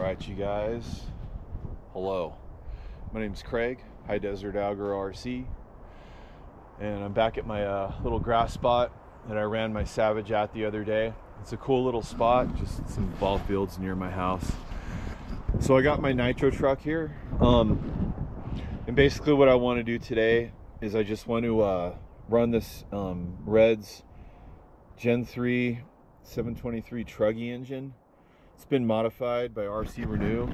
Alright, you guys, hello. My name's Craig, High Desert Algro RC, and I'm back at my little grass spot that I ran my Savage at the other day. It's a cool little spot, just some ball fields near my house. So I got my nitro truck here, and basically what I want to do today is I just want to run this Reds Gen 3 723 Truggy engine. It's been modified by RC Renew,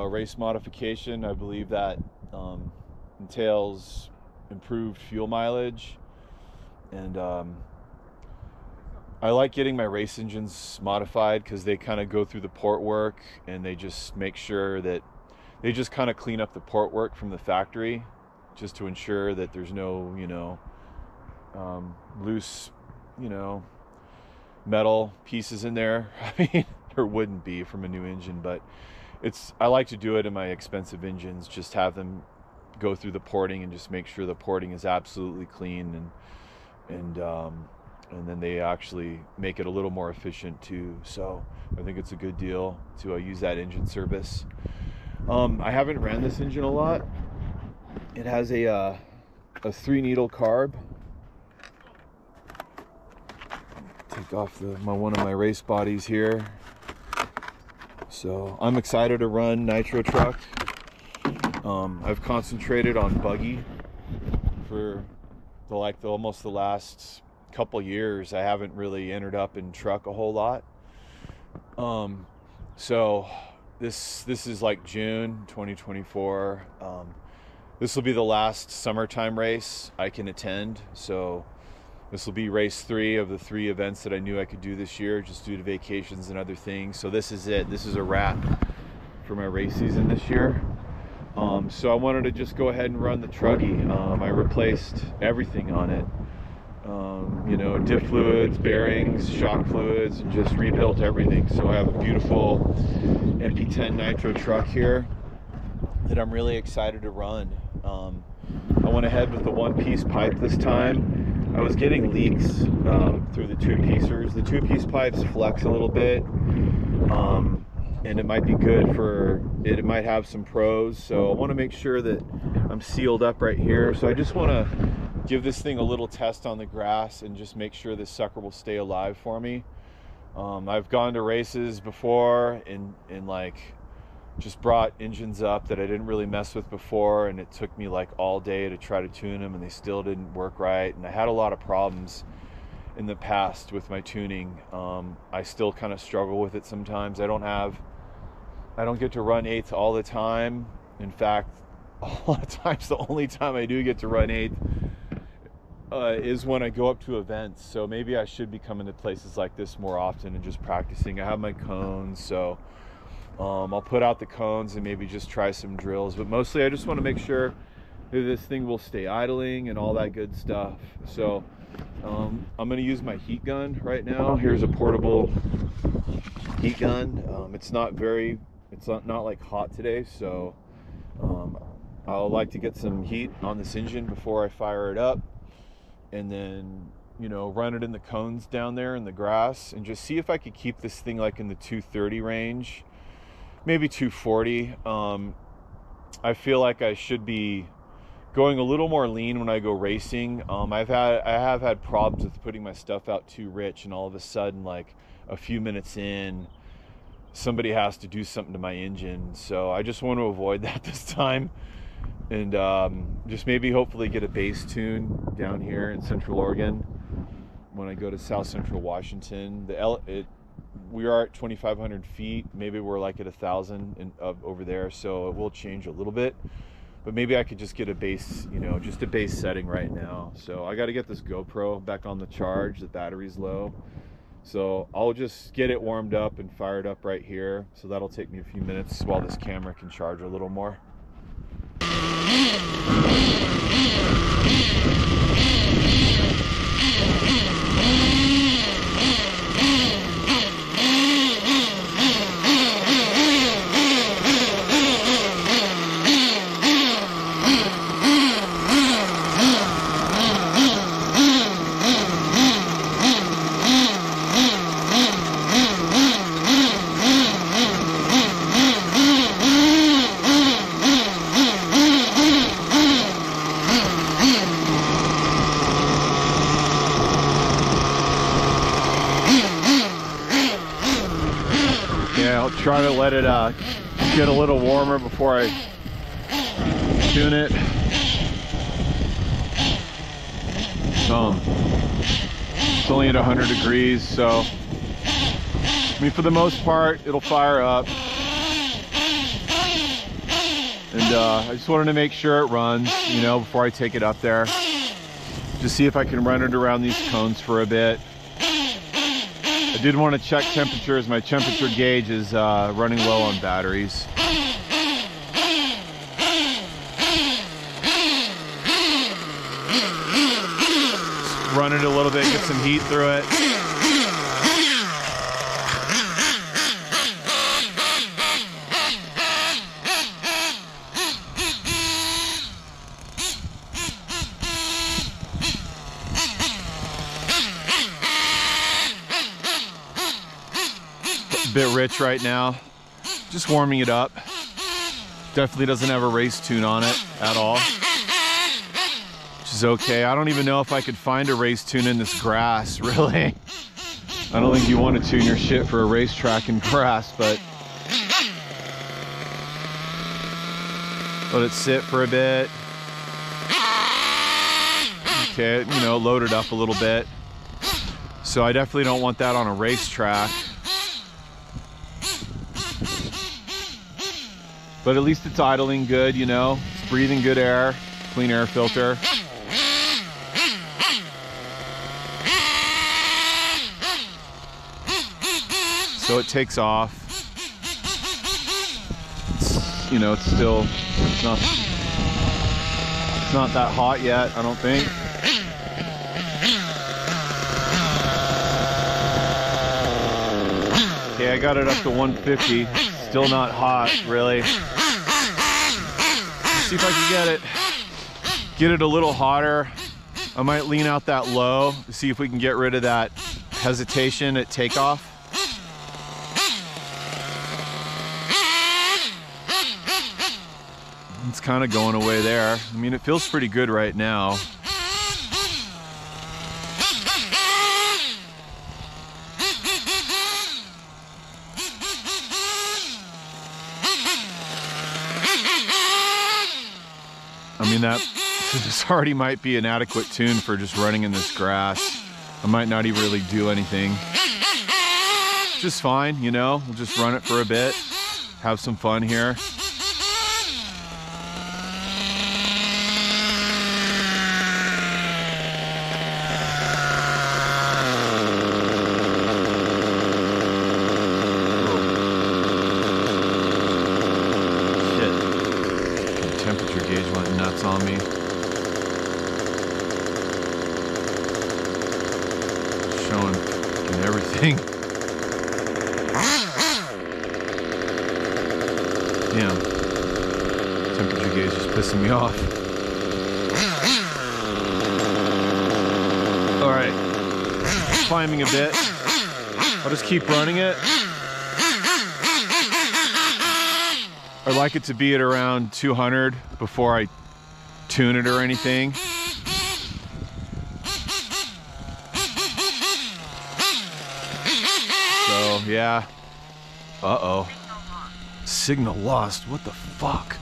race modification. I believe that entails improved fuel mileage, and I like getting my race engines modified because they kind of go through the port work and they just make sure that they just kind of clean up the port work from the factory, just to ensure that there's no, loose, metal pieces in there. I mean, there wouldn't be from a new engine, but I like to do it in my expensive engines, just have them go through the porting and just make sure the porting is absolutely clean, and then they actually make it a little more efficient too. So I think it's a good deal to use that engine service. I haven't ran this engine a lot. It has a 3-needle carb. Take off one of my race bodies here. So I'm excited to run nitro truck. I've concentrated on buggy for almost the last couple years. I haven't really entered up in truck a whole lot. So this is like June 2024. This will be the last summertime race I can attend. So this will be race 3 of the 3 events that I knew I could do this year, just due to vacations and other things. So this is it. This is a wrap for my race season this year. So I wanted to just go ahead and run the Truggy. I replaced everything on it. Diff fluids, bearings, shock fluids, and just rebuilt everything. So I have a beautiful MP10 nitro truck here that I'm really excited to run. I went ahead with the one-piece pipe this time. I was getting leaks through the two-piecers. The two-piece pipes flex a little bit, and it might be good for it. It might have some pros, so I want to make sure that I'm sealed up right here. So I just want to give this thing a little test on the grass and just make sure this sucker will stay alive for me. I've gone to races before and just brought engines up that I didn't really mess with before, and it took me like all day to try to tune them, and they still didn't work right, and I had a lot of problems in the past with my tuning. I still kind of struggle with it sometimes. I don't get to run 8th all the time. In fact, a lot of times the only time I do get to run 8th is when I go up to events. So maybe I should be coming to places like this more often and just practicing. I have my cones, so I'll put out the cones and maybe just try some drills, but mostly I just want to make sure that this thing will stay idling and all that good stuff. So I'm going to use my heat gun right now. Here's a portable heat gun. It's not like hot today, so I'll like to get some heat on this engine before I fire it up, and then run it in the cones down there in the grass and just see if I could keep this thing like in the 230 range, maybe 240. I feel like I should be going a little more lean when I go racing. I have had problems with putting my stuff out too rich, and all of a sudden, like a few minutes in, somebody has to do something to my engine. So I just want to avoid that this time, and just maybe hopefully get a base tune down here in Central Oregon when I go to South Central Washington. We are at 2,500 feet. Maybe we're like at 1,000 over there, so it will change a little bit. But maybe I could just get a base, just a base setting right now. So I got to get this GoPro back on the charge. The battery's low. So I'll just get it warmed up and fired up right here. So that'll take me a few minutes while this camera can charge a little more. Try to let it get a little warmer before I tune it. It's only at 100 degrees, so I mean, for the most part, it'll fire up. And I just wanted to make sure it runs, you know, before I take it up there. Just see if I can run it around these cones for a bit. I did want to check temperatures. My temperature gauge is running low on batteries. Just run it a little bit, get some heat through it. Bit rich right now, just warming it up. Definitely doesn't have a race tune on it at all, which is okay. I don't even know if I could find a race tune in this grass, really. I don't think you want to tune your shit for a racetrack in grass, but let it sit for a bit. Okay, you know, load it up a little bit. So I definitely don't want that on a racetrack. But at least it's idling good, you know, it's breathing good air, clean air filter. So it takes off. It's, you know, it's still, it's not that hot yet, I don't think. Okay, I got it up to 150. Still not hot, really. Let's see if I can get it a little hotter. I might lean out that low to see if we can get rid of that hesitation at takeoff. It's kind of going away there. I mean, it feels pretty good right now. I mean, this already might be an adequate tune for just running in this grass. I might not even really do anything. Just fine, you know, we'll just run it for a bit, have some fun here. On me. Showing fucking everything. Damn. Temperature gauge is pissing me off. Alright. Climbing a bit. I'll just keep running it. I'd like it to be at around 200 before I tune it or anything. So yeah. Uh-oh. Signal lost. What the fuck?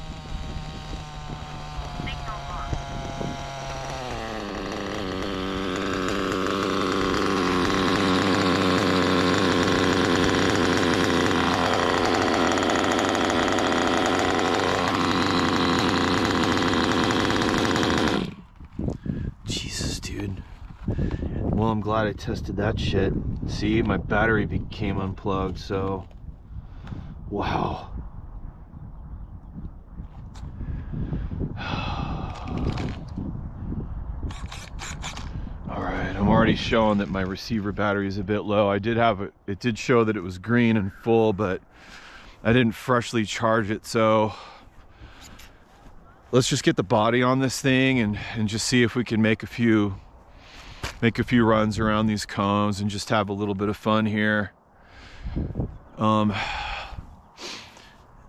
Well, I'm glad I tested that shit. See, my battery became unplugged, so wow. Alright, I'm already showing that my receiver battery is a bit low. It did show that it was green and full, but I didn't freshly charge it, so let's just get the body on this thing and just see if we can make a few runs around these cones and just have a little bit of fun here. And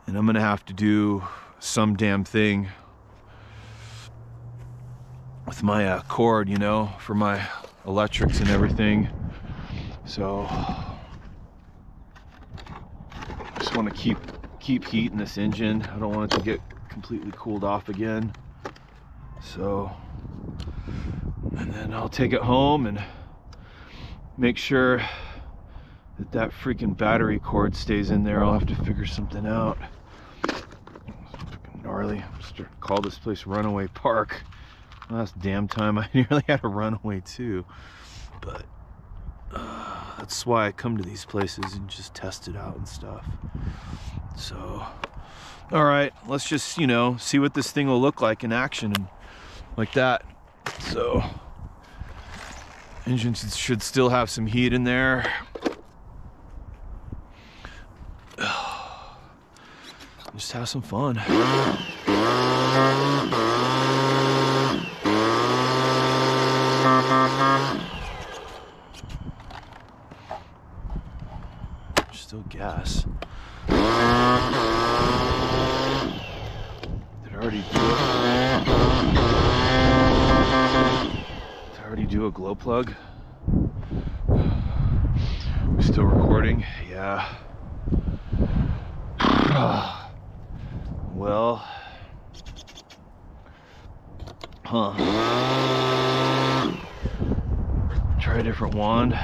I'm gonna have to do some damn thing with my cord, you know, for my electrics and everything. So just want to keep heat in this engine. I don't want it to get completely cooled off again. So, and then I'll take it home and make sure that that freaking battery cord stays in there. I'll have to figure something out. Freaking gnarly. I'm starting to call this place Runaway Park. Last damn time I nearly had a runaway too. But that's why I come to these places and just test it out and stuff. So, all right, let's just, you know, see what this thing will look like in action and like that. So, engine should still have some heat in there. Just have some fun. Still gas. Did I already do a glow plug? We're still recording? Yeah. Well, try a different wand.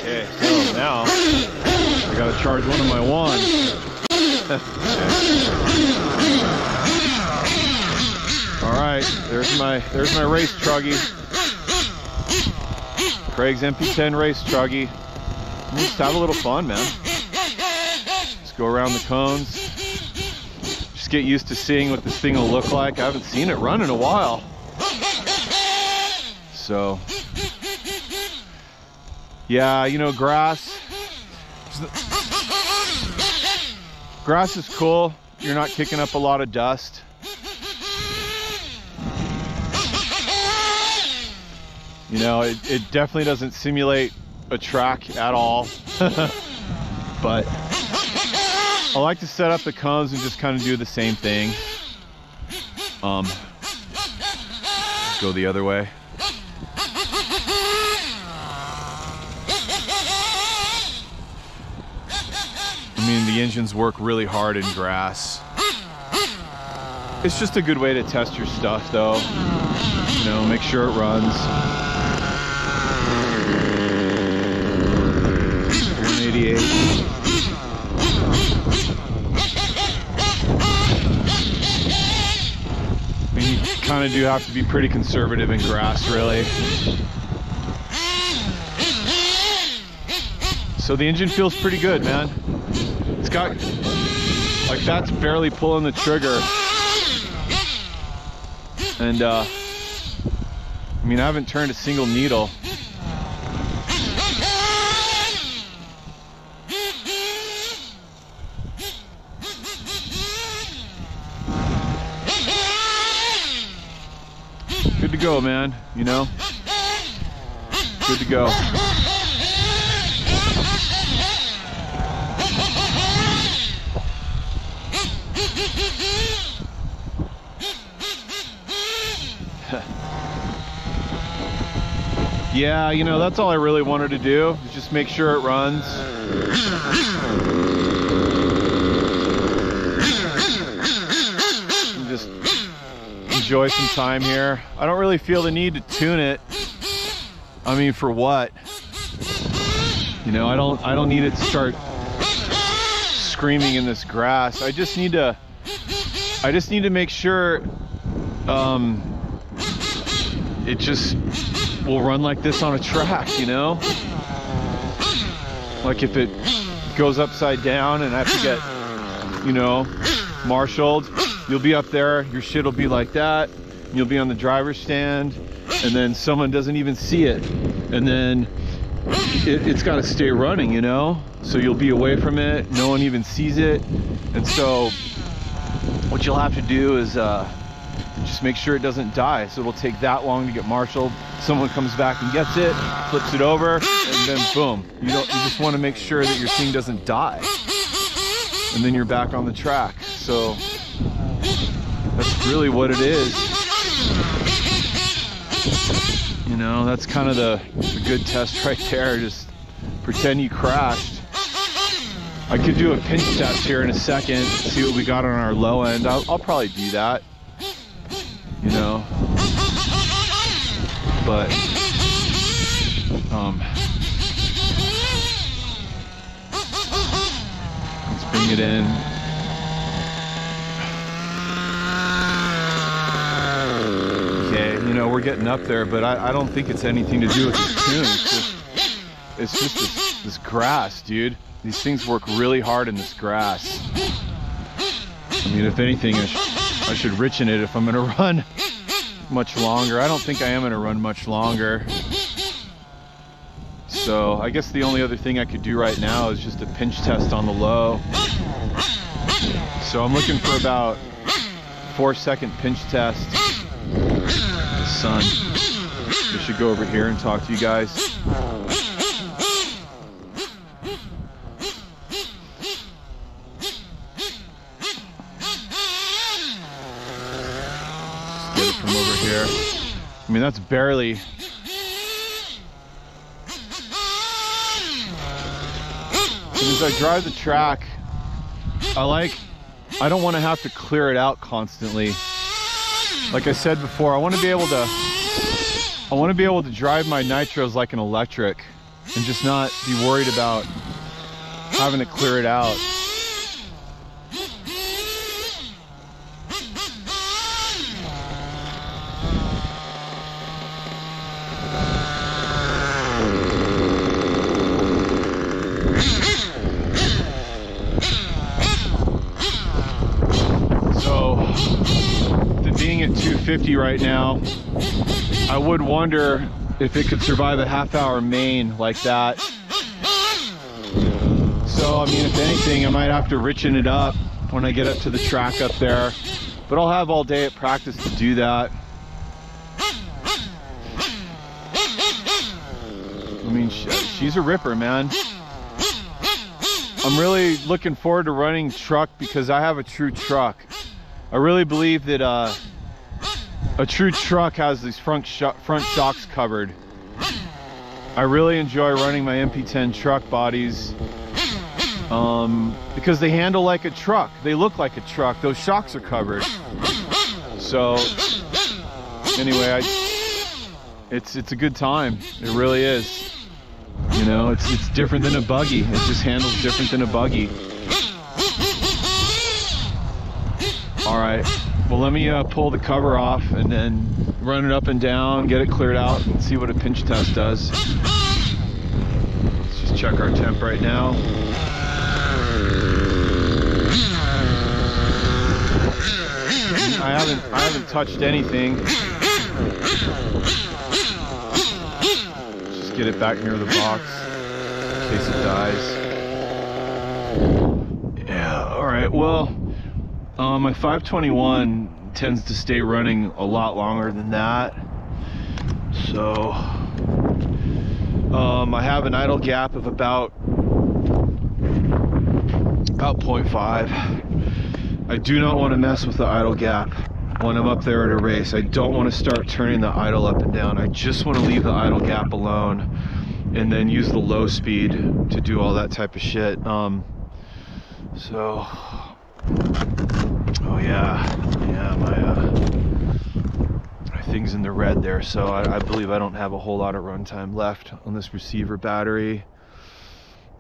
Okay, so now I gotta charge one of my wands. All right, there's my race truggy. Craig's MP10 race truggy. Just have a little fun, man. Just go around the cones. Just get used to seeing what this thing will look like. I haven't seen it run in a while. So, yeah, you know, grass is cool. You're not kicking up a lot of dust. You know, it definitely doesn't simulate a track at all. But I like to set up the cones and just kind of do the same thing. Go the other way. I mean, the engines work really hard in grass. It's just a good way to test your stuff, though. You know, make sure it runs. 188. I mean, you kind of do have to be pretty conservative in grass, really. So the engine feels pretty good, man. It's got, like, that's barely pulling the trigger. And, I mean, I haven't turned a single needle. Good to go, man, you know? Good to go. Yeah, you know, that's all I really wanted to do, is just make sure it runs. And just enjoy some time here. I don't really feel the need to tune it. I mean, for what? You know, I don't need it to start screaming in this grass. I just need to make sure it just will run like this on a track, you know? Like if it goes upside down and I have to get, you know, marshaled, you'll be up there, your shit will be like that, you'll be on the driver's stand, and then someone doesn't even see it, and then it's got to stay running, you know? So you'll be away from it, no one even sees it, and so what you'll have to do is just make sure it doesn't die. So it'll take that long to get marshaled. Someone comes back and gets it, flips it over, and then boom. You just want to make sure that your thing doesn't die. And then you're back on the track. So that's really what it is. You know, that's kind of the good test right there. Just pretend you crashed. I could do a pinch test here in a second, see what we got on our low end. I'll probably do that, you know. But let's bring it in. Okay, you know, we're getting up there, but I don't think it's anything to do with this tune. It's just this grass, dude. These things work really hard in this grass. I mean, if anything, I should richen it if I'm gonna run much longer. I don't think I am gonna run much longer. So I guess the only other thing I could do right now is just a pinch test on the low. So I'm looking for about 4-second pinch test. The sun. We should go over here and talk to you guys. From over here. I mean, that's barely. As I drive the track, I don't want to have to clear it out constantly. Like I said before, I want to be able to drive my nitros like an electric and just not be worried about having to clear it out. Being at 250 right now, I would wonder if it could survive a half-hour main like that. So, I mean, if anything, I might have to richen it up when I get up to the track up there. But I'll have all day at practice to do that. I mean, she's a ripper, man. I'm really looking forward to running truck because I have a true truck. I really believe that a true truck has these front shocks covered. I really enjoy running my MP10 truck bodies because they handle like a truck. They look like a truck. Those shocks are covered. So anyway, it's a good time. It really is. You know, it's different than a buggy. It just handles different than a buggy. All right, well, let me pull the cover off and then run it up and down, get it cleared out, and see what a pinch test does. Let's just check our temp right now. I haven't touched anything. Let's just get it back near the box in case it dies. Yeah, all right, well. My 521 tends to stay running a lot longer than that. So I have an idle gap of about 0.5. I do not want to mess with the idle gap when I'm up there at a race. I don't want to start turning the idle up and down. I just want to leave the idle gap alone and then use the low speed to do all that type of shit. Oh yeah, my thing's in the red there, so I believe I don't have a whole lot of runtime left on this receiver battery.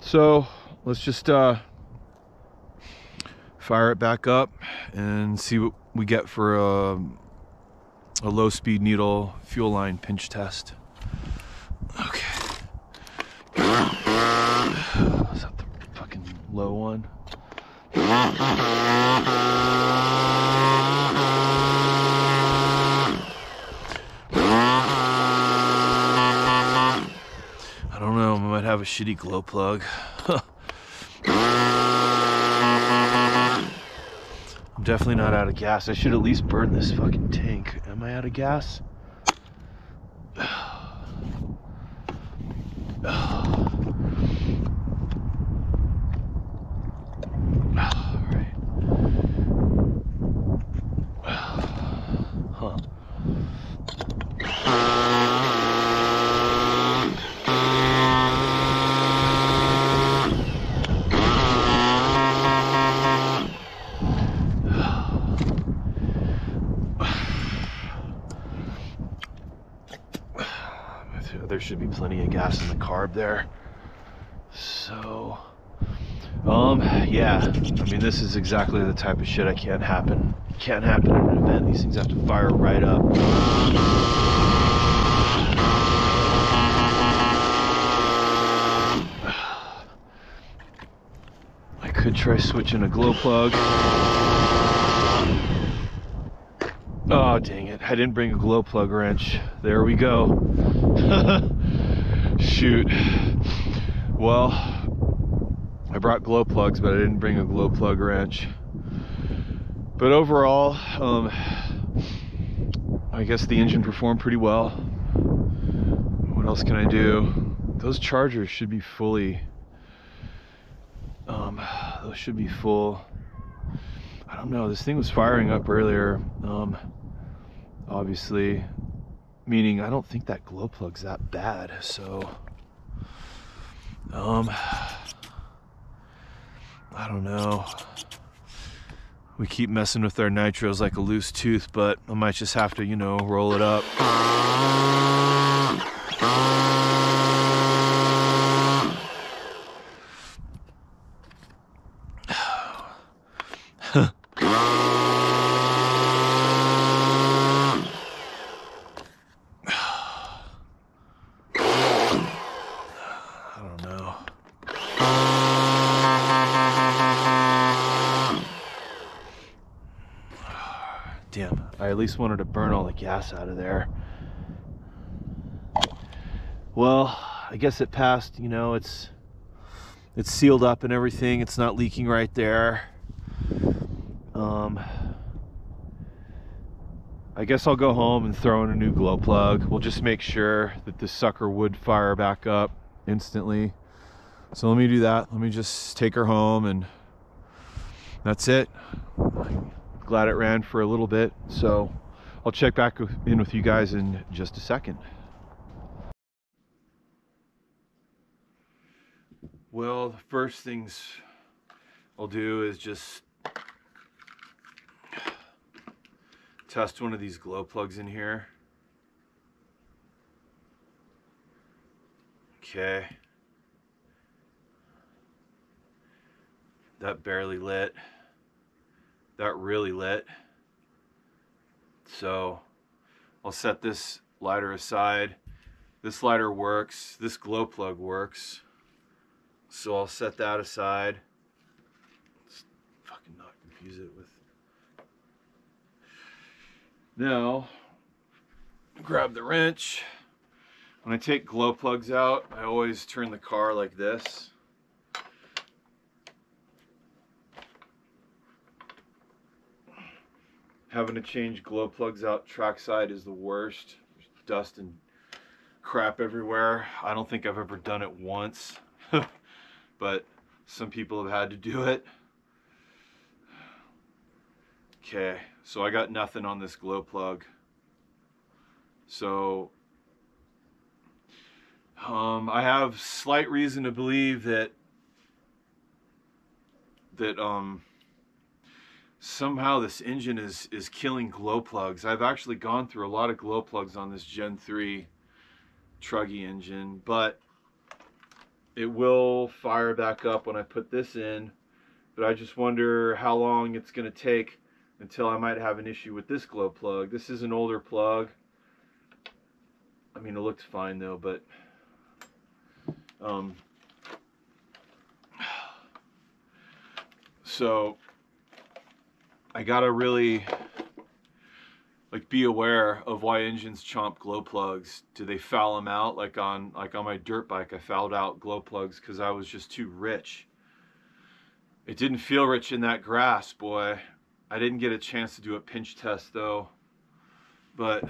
So let's just fire it back up and see what we get for a low speed needle fuel line pinch test. Okay. Is that the fucking low one? I don't know, I might have a shitty glow plug. I'm definitely not out of gas. I should at least burn this fucking tank. Am I out of gas? there should be plenty of gas in the carb there. So, yeah, I mean, this is exactly the type of shit that can't happen at an event. These things have to fire right up. I could try switching a glow plug. Oh, dang it. I didn't bring a glow plug wrench. There we go. Shoot. Well, I brought glow plugs, but I didn't bring a glow plug wrench. But overall, I guess the engine performed pretty well. What else can I do? Those chargers should be fully, those should be full. I don't know, this thing was firing up earlier, obviously, meaning I don't think that glow plug's that bad, so, I don't know. We keep messing with our nitros like a loose tooth, but I might just have to, you know, roll it up. Damn, I at least wanted to burn all the gas out of there. Well, I guess it passed, you know, it's sealed up and everything. It's not leaking right there. I guess I'll go home and throw in a new glow plug. We'll just make sure that this sucker would fire back up instantly. So let me do that. Let me just take her home and that's it. Glad it ran for a little bit, so I'll check back in with you guys in just a second. Well, the first things I'll do is just test one of these glow plugs in here. Okay. That barely lit. That really lit. So I'll set this lighter aside. This lighter works. This glow plug works. So I'll set that aside. Let's fucking not confuse it with. Now, grab the wrench. When I take glow plugs out, I always turn the car like this. Having to change glow plugs out trackside is the worst. There's dust and crap everywhere. I don't think I've ever done it once, but some people have had to do it. Okay, so I got nothing on this glow plug. So I have slight reason to believe that somehow this engine is killing glow plugs. I've actually gone through a lot of glow plugs on this Gen 3 Truggy engine, but it will fire back up when I put this in. But I just wonder how long it's going to take until I might have an issue with this glow plug. This is an older plug. I mean, it looks fine though, but so I gotta really be aware of why engines chomp glow plugs. Do they foul them out? Like on my dirt bike, I fouled out glow plugs because I was just too rich. It didn't feel rich in that grass, boy. I didn't get a chance to do a pinch test though, but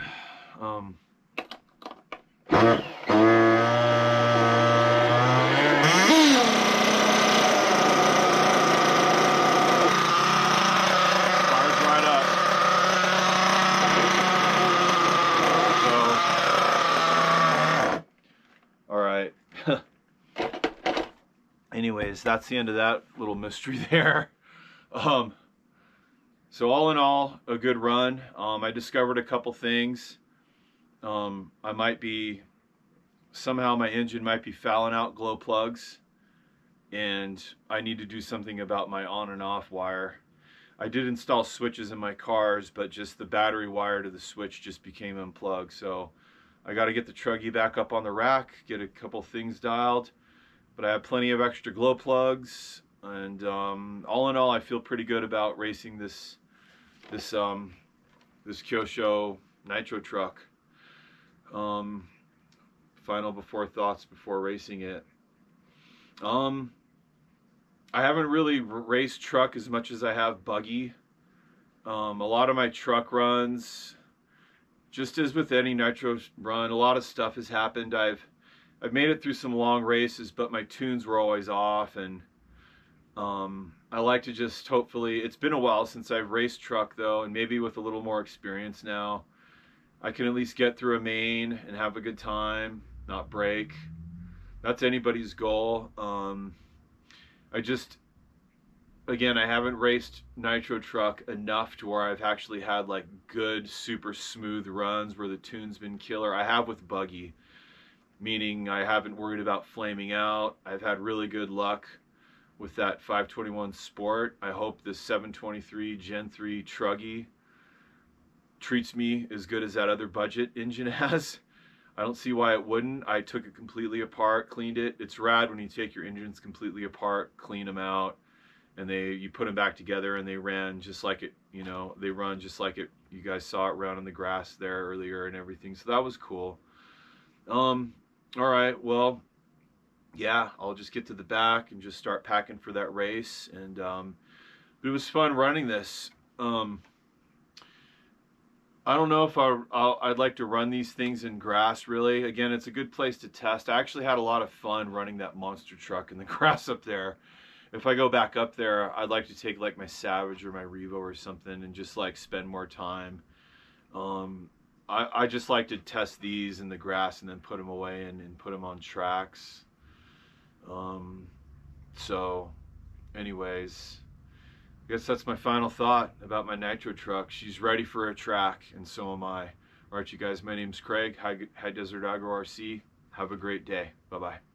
anyways, that's the end of that little mystery there. So all in all, a good run. I discovered a couple things. I might be somehow my engine might be fouling out glow plugs, and I need to do something about my on and off wire. I did install switches in my cars, but just the battery wire to the switch just became unplugged. So I got to get the Truggy back up on the rack, get a couple things dialed. But I have plenty of extra glow plugs, and all in all, I feel pretty good about racing this Kyosho nitro truck. Final before thoughts before racing it. I haven't really raced truck as much as I have buggy. A lot of my truck runs, just as with any nitro run, a lot of stuff has happened. I've made it through some long races, but my tunes were always off, and I like to just hopefully, it's been a while since I've raced truck though, and maybe with a little more experience now, I can at least get through a main and have a good time, not break. That's anybody's goal. Again, I haven't raced nitro truck enough to where I've actually had like good, super smooth runs where the tune's been killer. I have with buggy, meaning I haven't worried about flaming out. I've had really good luck with that 521 Sport. I hope this 723 Gen 3 Truggy treats me as good as that other budget engine has. I don't see why it wouldn't. I took it completely apart, cleaned it. It's rad when you take your engines completely apart, clean them out, and you put them back together, and they ran just like it, you know, they run just like it. You guys saw it run on the grass there earlier and everything, so that was cool. All right, well, yeah, I'll just get to the back and just start packing for that race, and it was fun running this. I don't know if I'd like to run these things in grass, really. Again, it's a good place to test. I actually had a lot of fun running that monster truck in the grass up there. If I go back up there, I'd like to take like my Savage or my Revo or something and just like spend more time. I just like to test these in the grass and then put them away and put them on tracks. So anyways, I guess that's my final thought about my nitro truck. She's ready for a track, and so am I. All right, you guys, my name's Craig, High Desert Agro RC. Have a great day. Bye-bye.